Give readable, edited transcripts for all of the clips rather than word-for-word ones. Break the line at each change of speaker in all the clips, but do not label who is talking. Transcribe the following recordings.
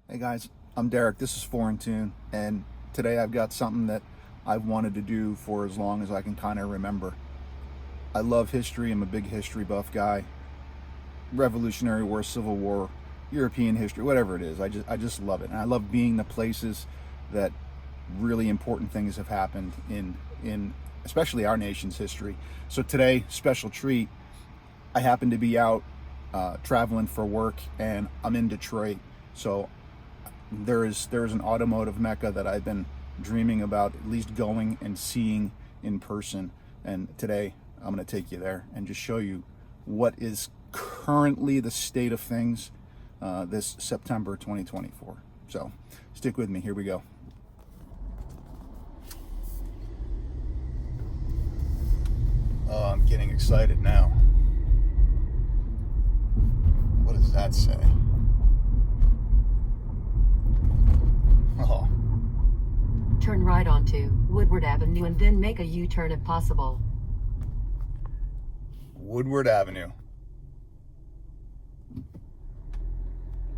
Hey guys, I'm Derek. This is Foreign Tune, and today I've got something that I've wanted to do for as long as I can kind of remember. I love history. I'm a big history buff guy. Revolutionary War, Civil War, European history, whatever it is. I just love it, and I love being the places that really important things have happened in especially our nation's history. So today, special treat. I happen to be out traveling for work, and I'm in Detroit. So there's an automotive Mecca that I've been dreaming about at least going and seeing in person. And today I'm going to take you there and just show you what is currently the state of things this September 2024. So stick with me. Here we go. Oh, I'm getting excited now. What does that say? Oh.
Turn right onto Woodward Avenue and then make a U-turn if possible.
Woodward Avenue.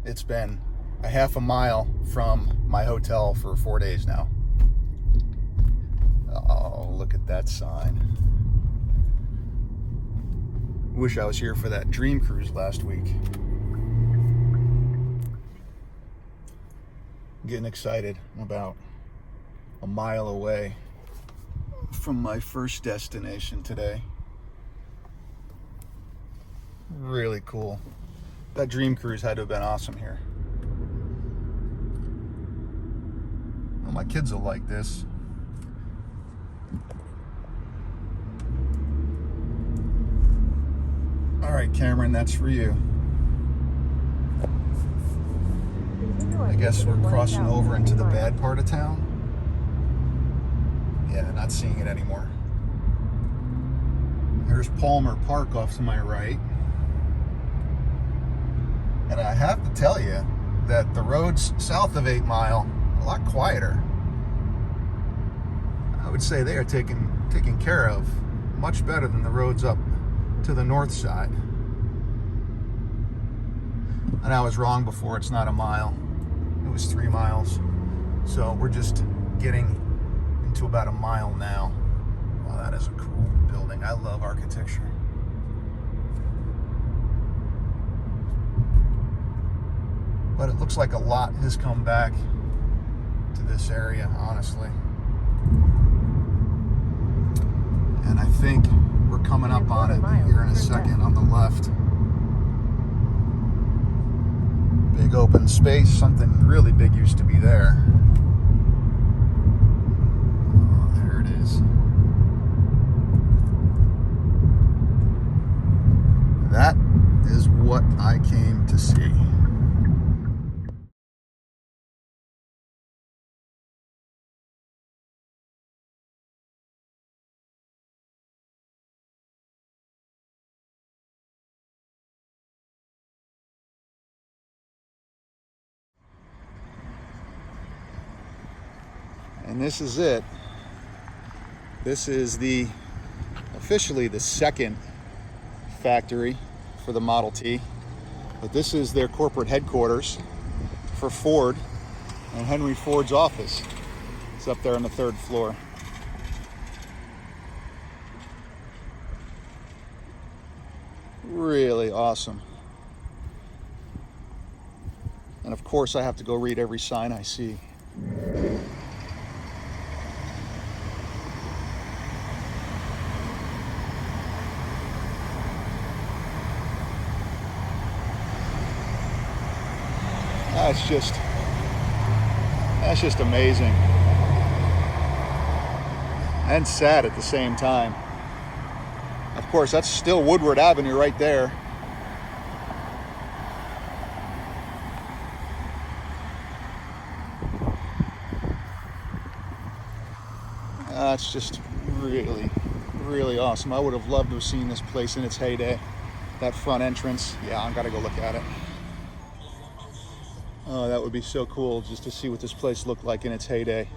It's been a half a mile from my hotel for 4 days now. Oh, look at that sign. Wish I was here for that dream cruise last week. Getting excited. I'm about a mile away from my first destination today. Really cool. That dream cruise had to have been awesome here. Well, my kids will like this. All right, Cameron, that's for you. I guess we're crossing over into the bad part of town. Yeah, not seeing it anymore. There's Palmer Park off to my right. And I have to tell you that the roads south of 8 Mile are a lot quieter. I would say they are taken care of much better than the roads up to the north side. And I was wrong before, it's not a mile. It was 3 miles. So we're just getting into about a mile now. Wow, that is a cool building. I love architecture. But it looks like a lot has come back to this area, honestly. And I think we're coming up on it here in a second on the left. Big open space, something really big used to be there. Oh, there it is. That is what I came to see. And this is it. This is officially the second factory for the Model T. But this is their corporate headquarters for Ford and Henry Ford's office. It's up there on the 3rd floor. Really awesome. And of course I have to go read every sign I see. That's just amazing and sad at the same time. Of course, that's still Woodward Avenue right there. That's just really, really awesome. I would have loved to have seen this place in its heyday. That front entrance, yeah, I've got to go look at it. Oh, that would be so cool just to see what this place looked like in its heyday.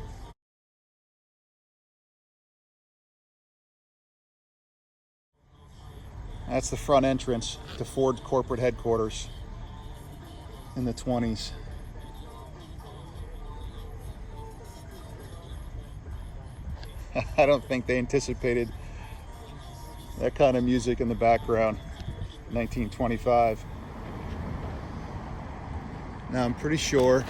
That's the front entrance to Ford corporate headquarters in the 20s. I don't think they anticipated that kind of music in the background. 1925. Now I'm pretty sure,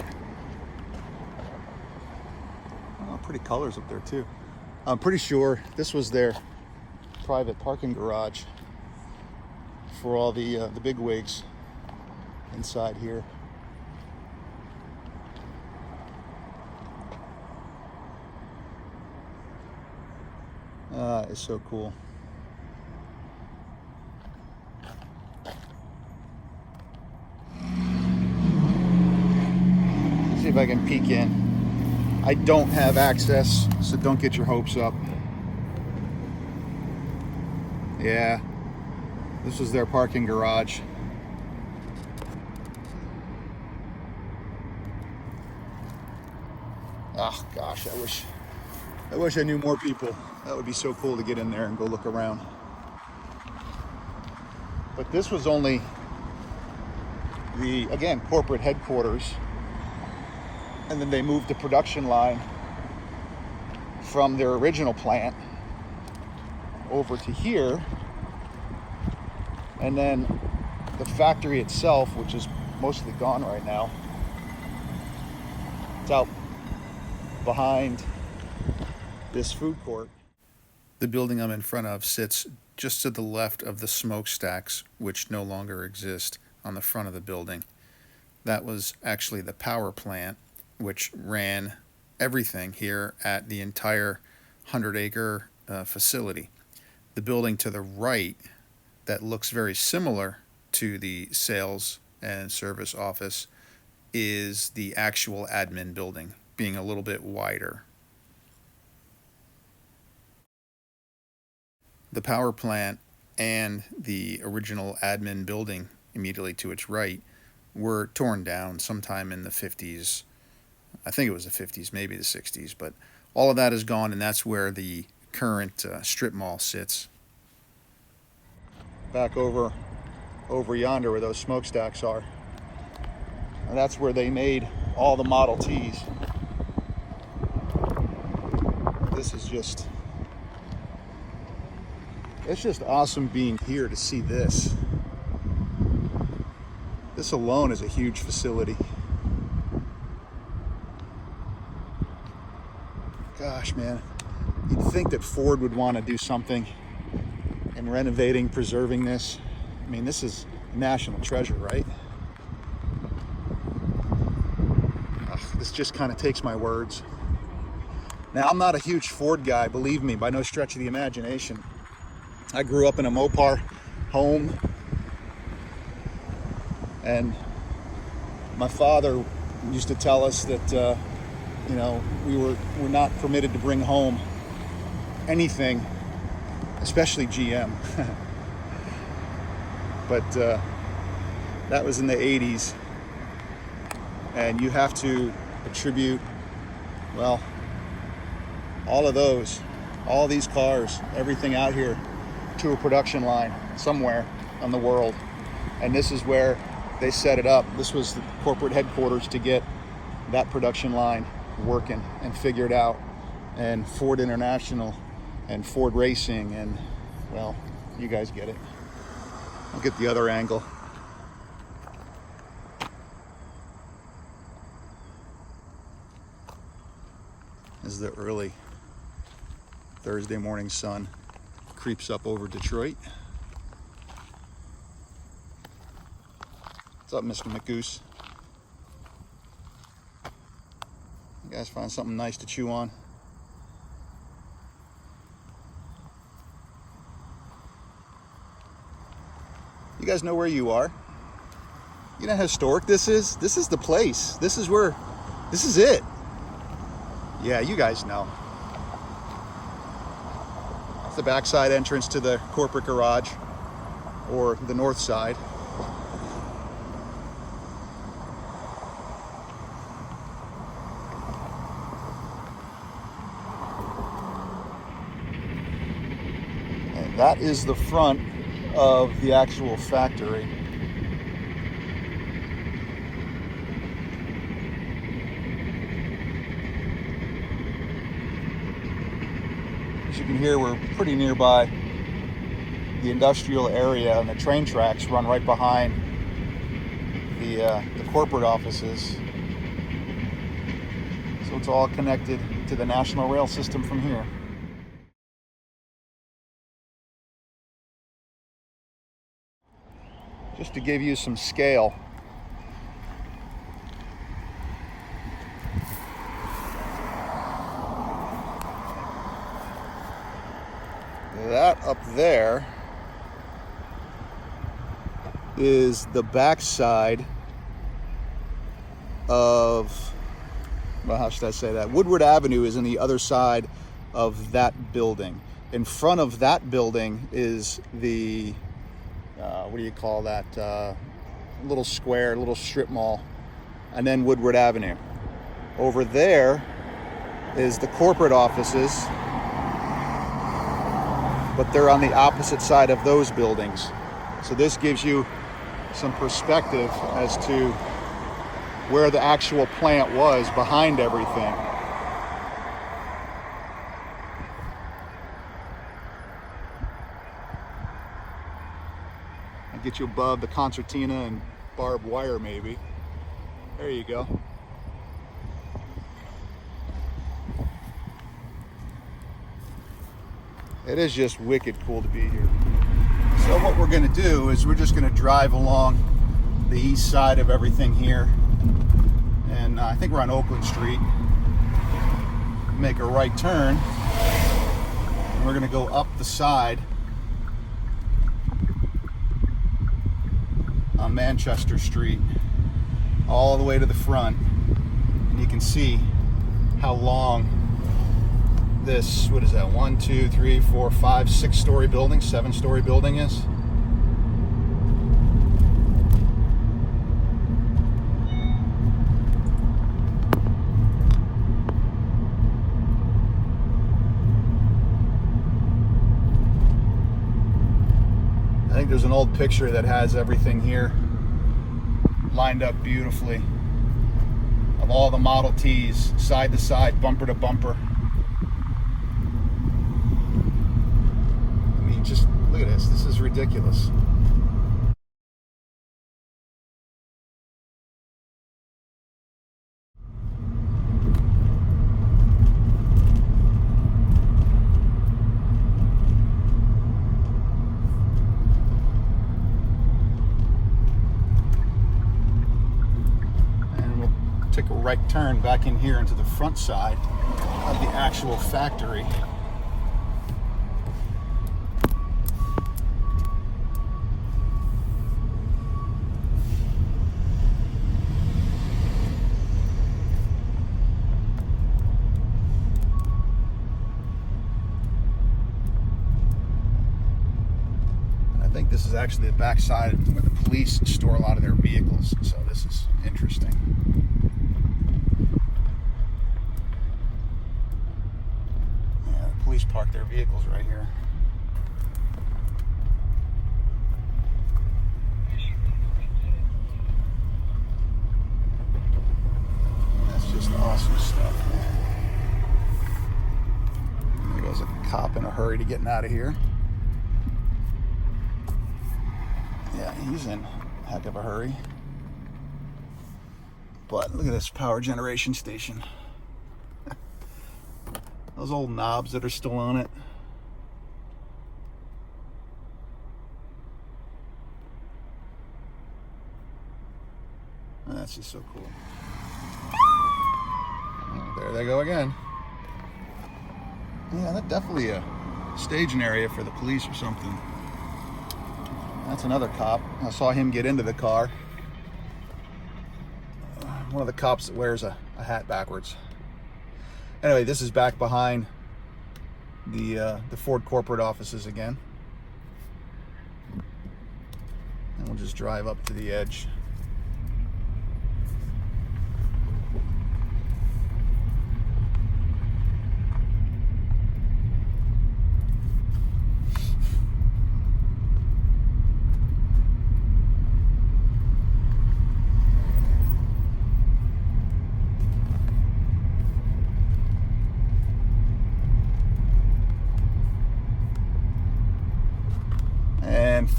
oh, pretty colors up there too. I'm pretty sure this was their private parking garage for all the big wigs inside here. It's so cool. See if I can peek in. I don't have access, so don't get your hopes up. Yeah, this was their parking garage. Oh gosh, I wish I knew more people. That would be so cool to get in there and go look around. But this was only the, again, corporate headquarters. And then they moved the production line from their original plant over to here. And then the factory itself, which is mostly gone right now, it's out behind this food court. The building I'm in front of sits just to the left of the smokestacks, which no longer exist, on the front of the building. That was actually the power plant, which ran everything here at the entire 100-acre facility. The building to the right that looks very similar to the sales and service office is the actual admin building, being a little bit wider. The power plant and the original admin building immediately to its right were torn down sometime in the 50s. I think it was the 50s, maybe the 60s, but all of that is gone, and that's where the current strip mall sits. Back over yonder where those smokestacks are. And that's where they made all the Model Ts. This is just, it's just awesome being here to see this. This alone is a huge facility. Gosh, man, you'd think that Ford would want to do something in renovating, preserving this. I mean, this is a national treasure, right? This just kind of takes my words. Now, I'm not a huge Ford guy, believe me, by no stretch of the imagination. I grew up in a Mopar home, and my father used to tell us that you know, we're not permitted to bring home anything, especially GM. But that was in the 80s, and you have to attribute, well, all these cars, everything out here, to a production line somewhere in the world. And this is where they set it up. This was the corporate headquarters to get that production line working and figured out. And Ford International and Ford Racing, and, well, you guys get it. I'll get the other angle. As the early Thursday morning sun creeps up over Detroit. What's up, Mr. McGoose? You guys find something nice to chew on? You guys know where you are? You know how historic this is? This is the place. This is where, this is it. Yeah, you guys know. It's the backside entrance to the corporate garage, or the north side. And that is the front of the actual factory. you can hear, we're pretty nearby the industrial area, and the train tracks run right behind the corporate offices. So it's all connected to the national rail system from here. Just to give you some scale, that up there is the backside of, well, how should I say that? Woodward Avenue is on the other side of that building. In front of that building is the, what do you call that? Little square, little strip mall, and then Woodward Avenue. Over there is the corporate offices, but they're on the opposite side of those buildings. So this gives you some perspective as to where the actual plant was behind everything. I'll get you above the concertina and barbed wire maybe. There you go. It is just wicked cool to be here. So what we're going to do is we're just going to drive along the east side of everything here, and I think we're on Oakland Street. Make a right turn, and we're going to go up the side on Manchester Street all the way to the front, and you can see how long this, what is that, 1, 2, 3, 4, 5, 6-story building, 7-story building is. I think there's an old picture that has everything here lined up beautifully, of all the Model Ts, side to side, bumper to bumper. Just look at this. This is ridiculous. And we'll take a right turn back in here into the front side of the actual factory. I think this is actually the backside where the police store a lot of their vehicles, so this is interesting. Yeah, the police park their vehicles right here. That's just awesome stuff, man. There goes a cop in a hurry to getting out of here. Yeah, he's in a heck of a hurry. But look at this power generation station. Those old knobs that are still on it. That's just so cool. Oh, there they go again. Yeah, that's definitely a staging area for the police or something. That's another cop. I saw him get into the car. One of the cops that wears a hat backwards. Anyway, this is back behind the Ford corporate offices again. And we'll just drive up to the edge.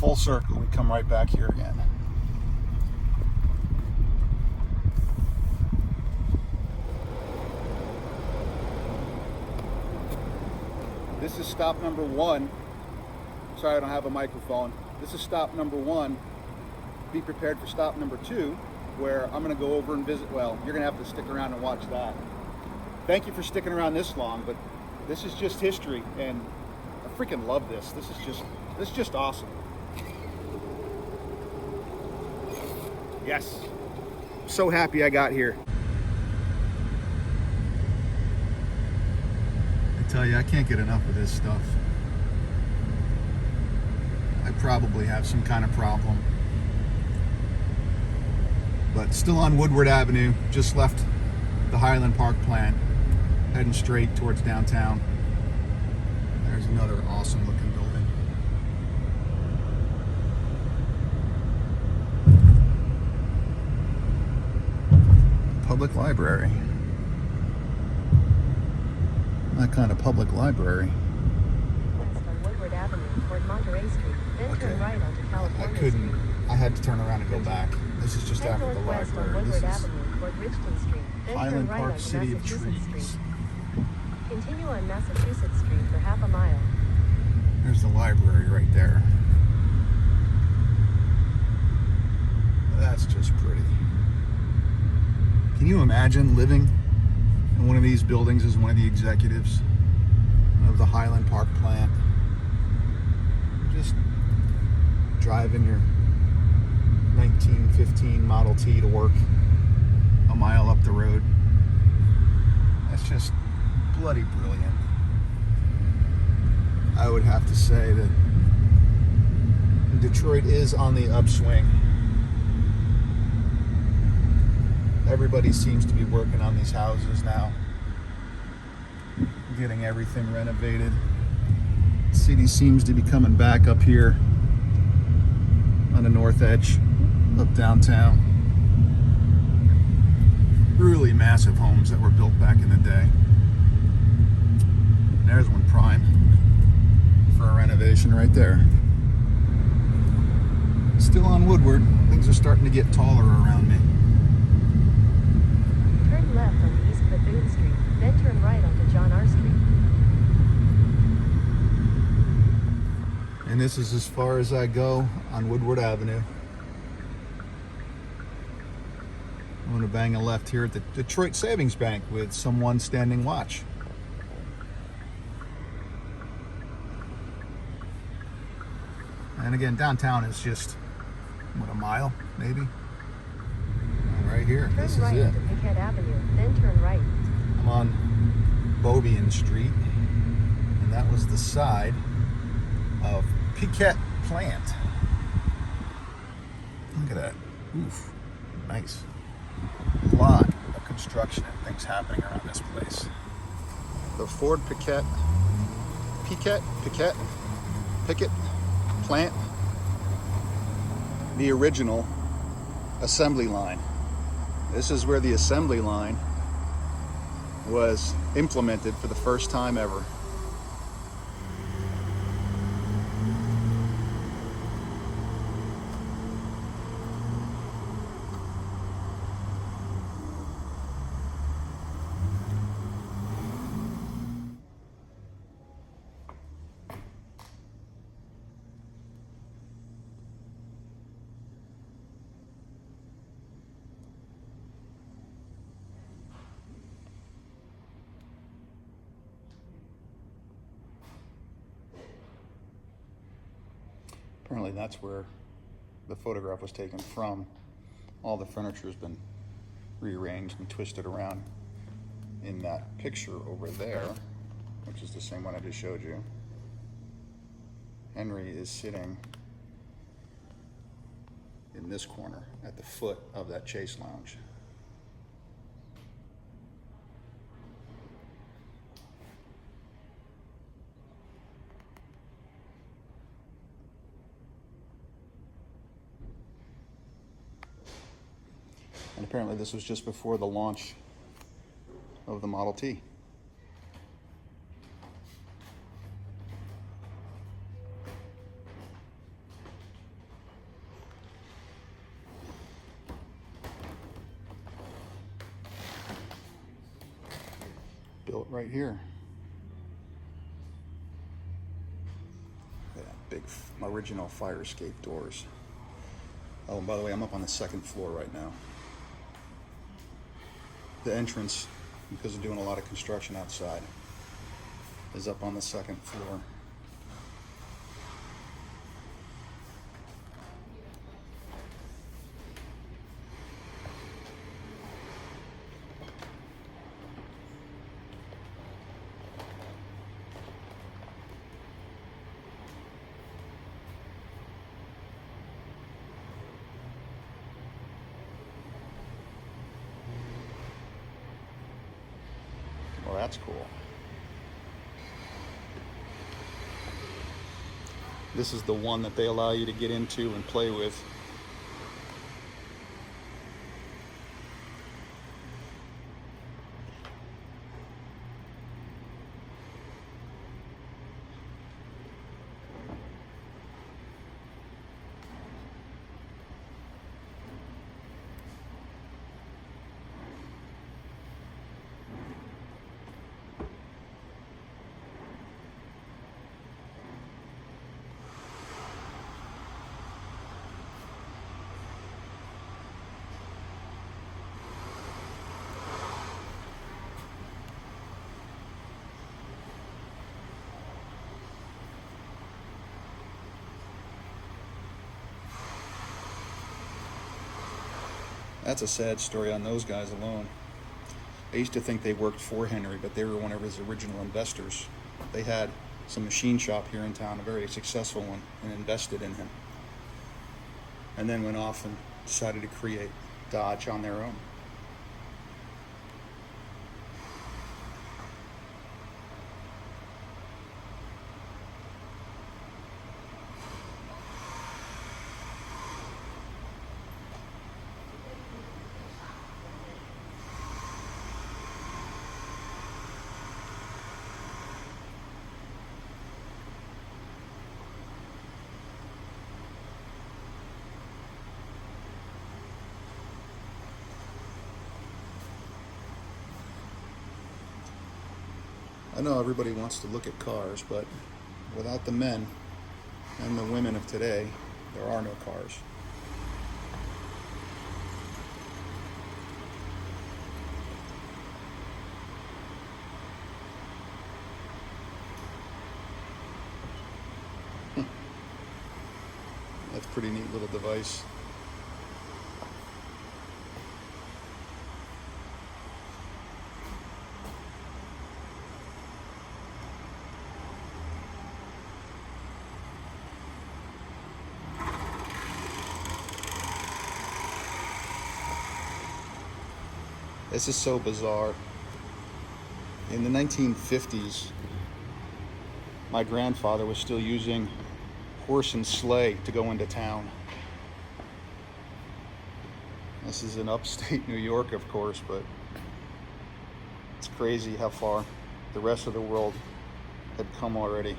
full circle. We come right back here again. This is stop number 1. Sorry, I don't have a microphone. This is stop number 1. Be prepared for stop number 2, where I'm going to go over and visit. Well, you're going to have to stick around and watch that. Thank you for sticking around this long, but this is just history, and I freaking love this. This is just awesome. Yes. So happy I got here. I tell you, I can't get enough of this stuff. I probably have some kind of problem. But still on Woodward Avenue, just left the Highland Park plant, heading straight towards downtown. There's another awesome looking building. Public library. That kind of public library.
West on Woodward Avenue toward Monterey Street, then turn right onto California Street.
I had to turn around and go back. This is just
Head
after the
northwest on
library. This
Woodward
is
Avenue toward Richton Street, then turn
Highland
right
Park,
onto
City of
Massachusetts
Trees.
Street. Continue on Massachusetts Street for half a mile.
There's the library right there. That's just pretty. Can you imagine living in one of these buildings as one of the executives of the Highland Park plant? Just driving your 1915 Model T to work a mile up the road. That's just bloody brilliant. I would have to say that Detroit is on the upswing. Everybody seems to be working on these houses now, getting everything renovated. The city seems to be coming back up here on the north edge of downtown. Really massive homes that were built back in the day. There's one prime for a renovation right there. Still on Woodward. Things are starting to get taller around me.
Turn left on East Bethune Street, then turn right onto John R. Street.
And this is as far as I go on Woodward Avenue. I'm going to bang a left here at the Detroit Savings Bank with someone standing watch. And again, downtown is just, what, a mile, maybe? Right here,
Turn
this is
right
it.
onto Piquette Avenue, then turn right.
I'm on Beaubien Street, and that was the side of Piquette Plant. Look at that. Oof. Nice. A lot of construction and things happening around this place. The Ford Piquette Plant, the original assembly line. This is where the assembly line was implemented for the first time ever. Apparently that's where the photograph was taken from. All the furniture has been rearranged and twisted around in that picture over there, which is the same one I just showed you. Henry is sitting in this corner at the foot of that chase lounge. And apparently this was just before the launch of the Model T. built right here. Yeah, big original fire escape doors. Oh, and by the way, I'm up on the second floor right now. The entrance, because they're doing a lot of construction outside, is up on the second floor. Well, that's cool. This is the one that they allow you to get into and play with. That's a sad story on those guys alone. I used to think they worked for Henry, but they were one of his original investors. They had some machine shop here in town, a very successful one, and invested in him. And then went off and decided to create Dodge on their own. I know everybody wants to look at cars, but without the men and the women of today, there are no cars. That's a pretty neat little device. This is so bizarre. In the 1950s, my grandfather was still using horse and sleigh to go into town. This is in upstate New York, of course, but it's crazy how far the rest of the world had come already.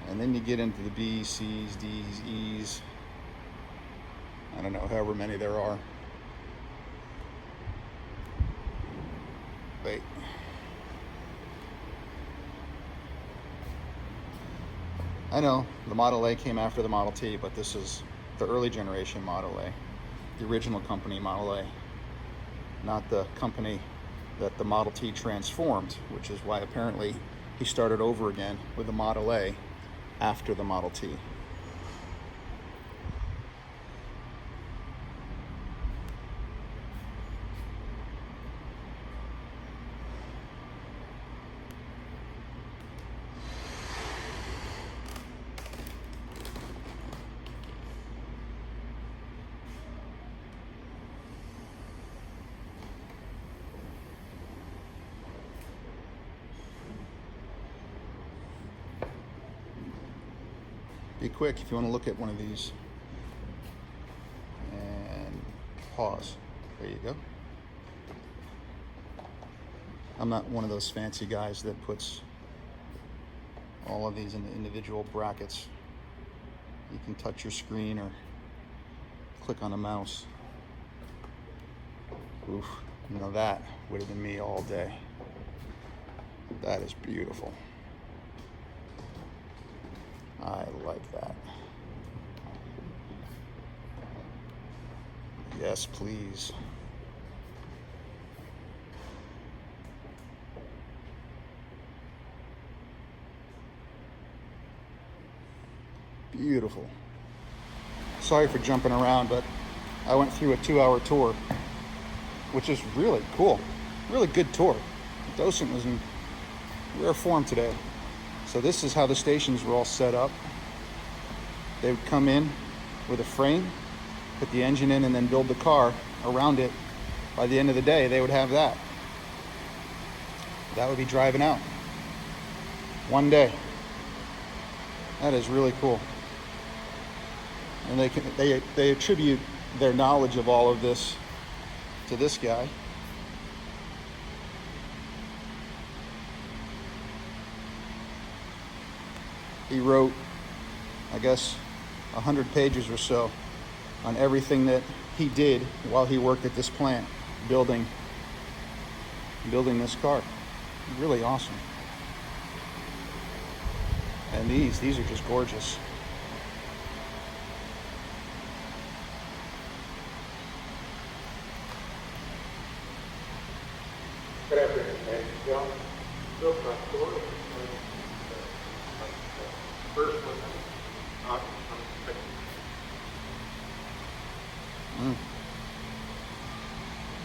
And then you get into the B's, C's, D's, E's. I don't know, however many there are. Wait. I know, the Model A came after the Model T, but this is the early generation Model A. The original company, Model A. Not the company that the Model T transformed, which is why apparently he started over again with the Model A after the Model T. Be quick if you want to look at one of these. And pause. There you go. I'm not one of those fancy guys that puts all of these in the individual brackets. You can touch your screen or click on a mouse. Oof, that would have been me all day. That is beautiful. I like that. Yes, please. Beautiful. Sorry for jumping around, but I went through a 2-hour tour, which is really cool. Really good tour. The docent was in rare form today. So this is how the stations were all set up. They would come in with a frame, put the engine in, and then build the car around it. By the end of the day, they would have that. That would be driving out. One day. That is really cool. And they attribute their knowledge of all of this to this guy. He wrote, I guess, 100 pages or so on everything that he did while he worked at this plant, building this car. Really awesome. And these are just gorgeous.
Good afternoon, ladies and gentlemen. Bill Pastor, first one,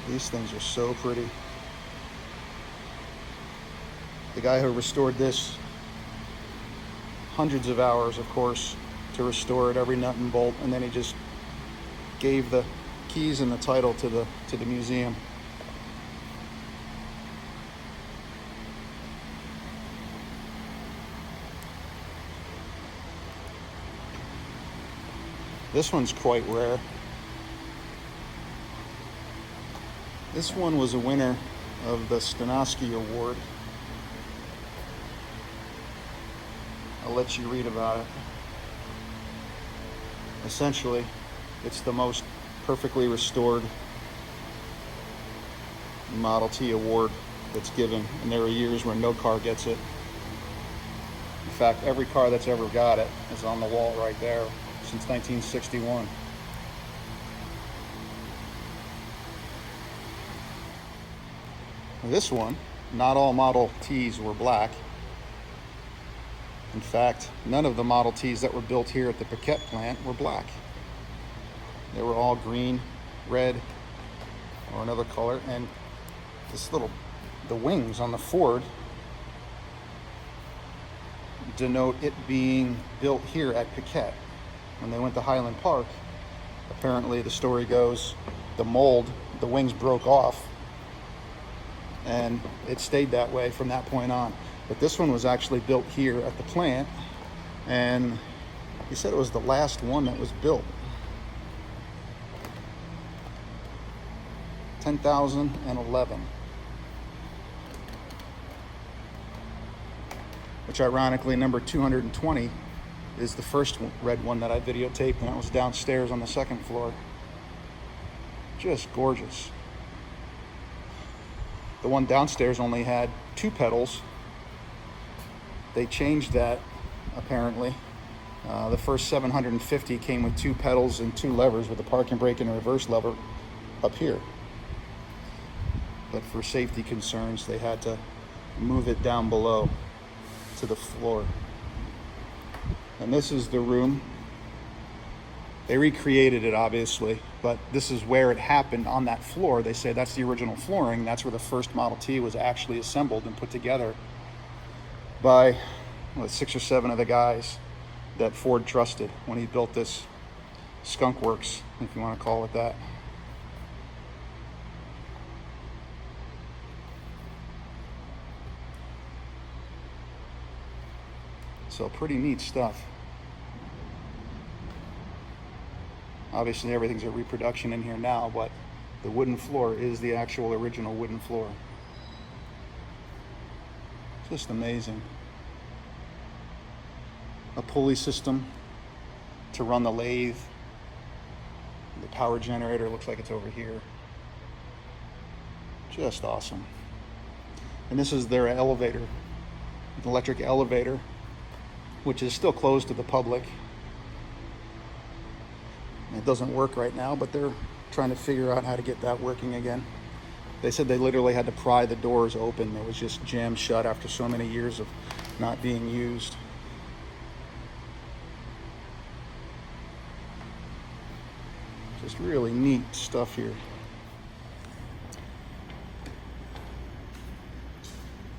These things are so pretty. The guy who restored this, hundreds of hours, of course, to restore it, every nut and bolt, and then he just gave the keys and the title to the museum. This one's quite rare. This one was a winner of the Stanosky Award. I'll let you read about it. Essentially, it's the most perfectly restored Model T award that's given, and there are years where no car gets it. In fact, every car that's ever got it is on the wall right there since 1961. This one, not all Model Ts were black. In fact, none of the Model Ts that were built here at the Piquette plant were black. They were all green, red, or another color. And the wings on the Ford denote it being built here at Piquette. When they went to Highland Park, apparently the story goes, the mold, the wings broke off, and it stayed that way from that point on. But this one was actually built here at the plant, and he said it was the last one that was built. 10,011. Which ironically, number 220 is the first red one that I videotaped, and that was downstairs on the second floor. Just gorgeous. The one downstairs only had 2 pedals. They changed that, apparently. The first 750 came with 2 pedals and 2 levers, with a parking brake and a reverse lever up here. But for safety concerns, they had to move it down below to the floor. And this is the room. They recreated it, obviously, but this is where it happened on that floor. They say that's the original flooring. That's where the first Model T was actually assembled and put together by 6 or 7 of the guys that Ford trusted when he built this skunk works, if you want to call it that. So pretty neat stuff. Obviously everything's a reproduction in here now, but the wooden floor is the actual original wooden floor. Just amazing. a pulley system to run the lathe. The power generator looks like it's over here. Just awesome. And this is their elevator, an electric elevator, which is still closed to the public. It doesn't work right now, but they're trying to figure out how to get that working again. They said they literally had to pry the doors open. It was just jammed shut after so many years of not being used. Just really neat stuff here.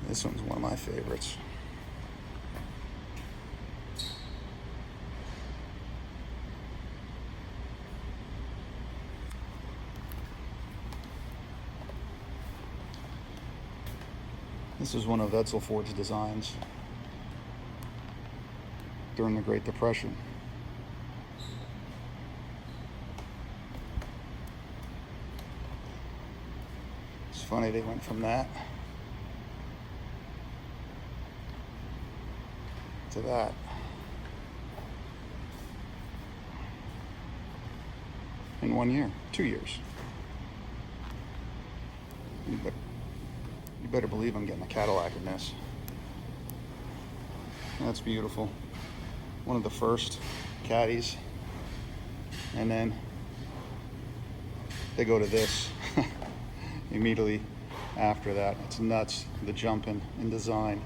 This one's one of my favorites. This is one of Edsel Ford's designs during the Great Depression. It's funny they went from that to that. In 1 year, 2 years. You better believe I'm getting a Cadillac in this. That's beautiful. One of the first Caddies. And then they go to this immediately after that. It's nuts, the jump in design.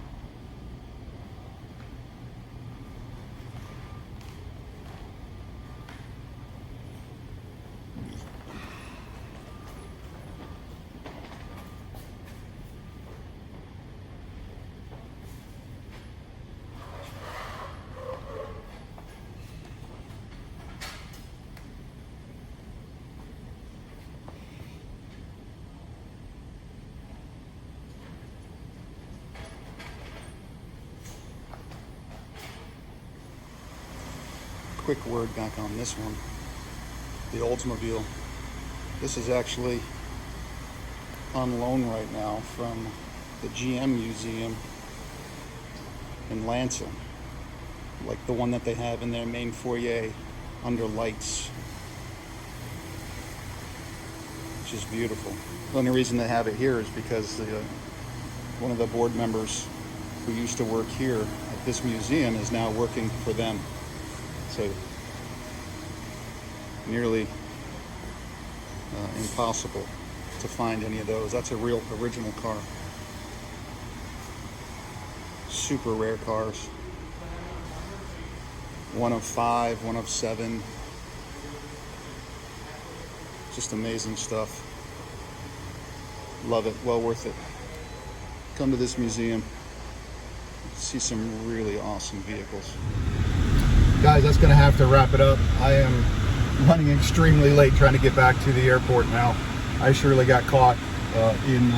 Quick word back on this one, the Oldsmobile. This is actually on loan right now from the GM Museum in Lansing, like the one that they have in their main foyer under lights, which is beautiful. The only reason they have it here is because one of the board members who used to work here at this museum is now working for them. So nearly impossible to find any of those. That's a real original car. Super rare cars. 1 of 5, 1 of 7. Just amazing stuff. Love it, well worth it. Come to this museum, see some really awesome vehicles. Guys, that's gonna have to wrap it up. I am running extremely late trying to get back to the airport now. I surely got caught in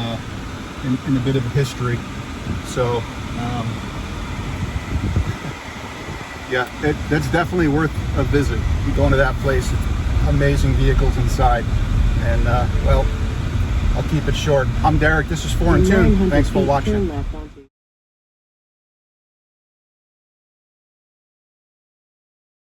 a bit of history. So, yeah, that's definitely worth a visit. Going to that place, amazing vehicles inside. And, well, I'll keep it short. I'm Derek, this is 4 in Tune. Thanks for watching.